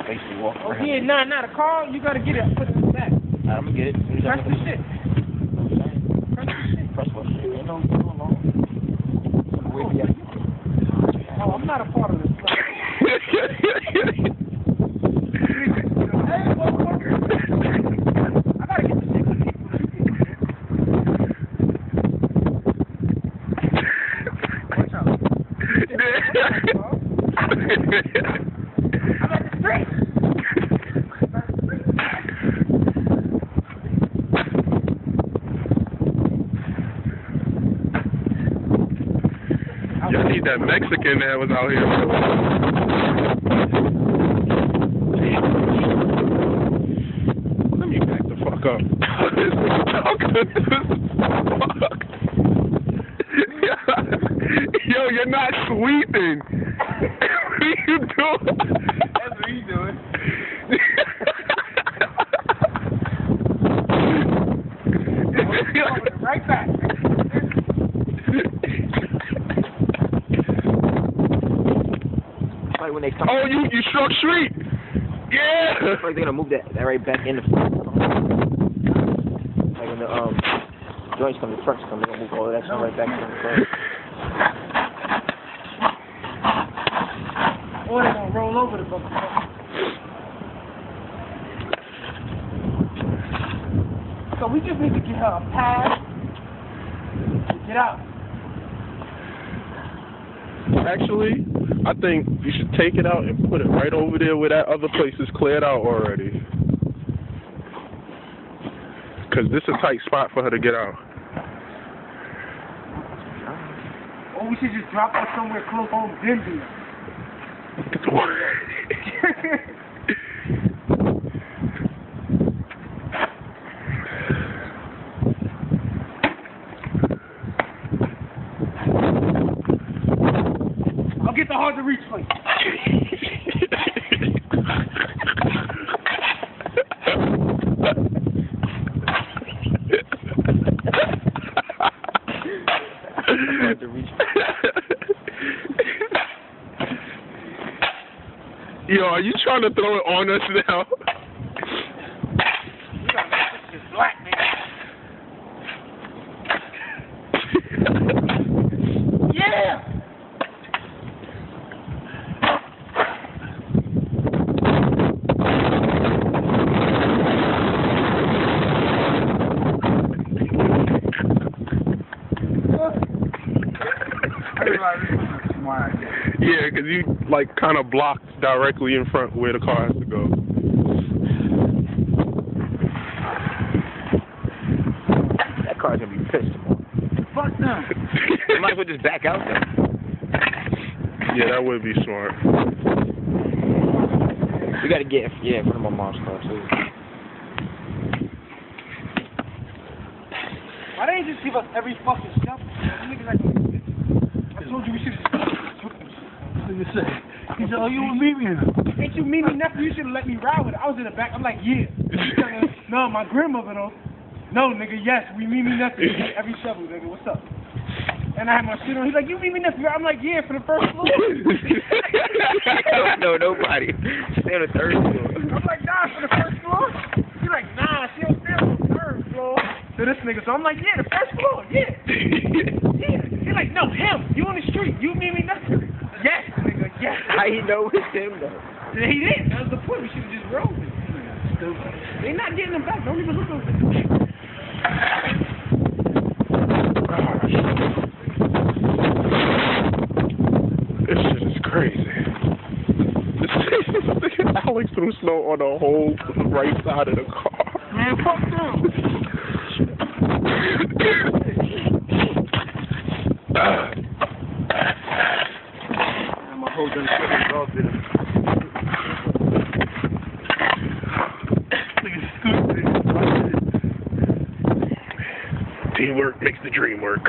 basically walk Oh around. yeah, nah, the car, you gotta get it, put it in the back. Alright, I'm gonna get it. Press the shit. Press the shit. Press what shit? Ain't no long. Where we at? Oh, I'm not a part of this. Hey, motherfucker. I gotta get the shit. Watch out. I'm at the street. Y'all need that Mexican that was out here. Let me back the fuck up. Yo, you're not sweeping. What are you doing? That's what he's doing. Right back. Like when they come. Oh, you struck street. Yeah. Like they're gonna move that right back in the front. Like when the joints come, the trucks come, they're gonna move all of that shit right back in the front. Or they're gonna roll over the motherfucker. So we just need to get her a pad to get out. Actually, I think you should take it out and put it right over there where that other place is cleared out already. Because this is a tight spot for her to get out. Or we should just drop her somewhere close home, then do it. I'll get the hard to reach place. Hard to reach. Yo, are you trying to throw it on us now? You gotta make this shit black, nigga. Yeah! Yeah, because you, like, kind of blocked directly in front where the car has to go. That car's gonna be pissed tomorrow. Fuck no. You might as well just back out there. Yeah, that would be smart. We gotta get, yeah, one of my mom's cars too. Why didn't you just give us every fucking stuff? Niggas like, I told you we should have just say. He said, oh, you with Mimi? Ain't you Mimi nephew? You should have let me ride with it. I was in the back. I'm like, yeah. No, my grandmother though. No, nigga, yes, we Mimi nephew. Every shovel, nigga. What's up? And I had my shit on. He's like, you Mimi nephew? I'm like, yeah, for the first floor. No, nobody. Stay on the third floor. I'm like, nah, for the first floor. He's like, nah, she don't stay on the third floor. So this nigga, so I'm like, yeah, the first floor, yeah. Yeah. He's like, no, him. You on the street. You Mimi nephew. Yes, nigga, yes. How you know it's him though? Yeah, he didn't. That was the point. We should have just rolled it. They not getting them back. Don't even look over there. This shit is crazy. Alex threw snow on the whole right side of the car. Man, fuck them. My whole done shit is all bitter. Teamwork makes the dream work.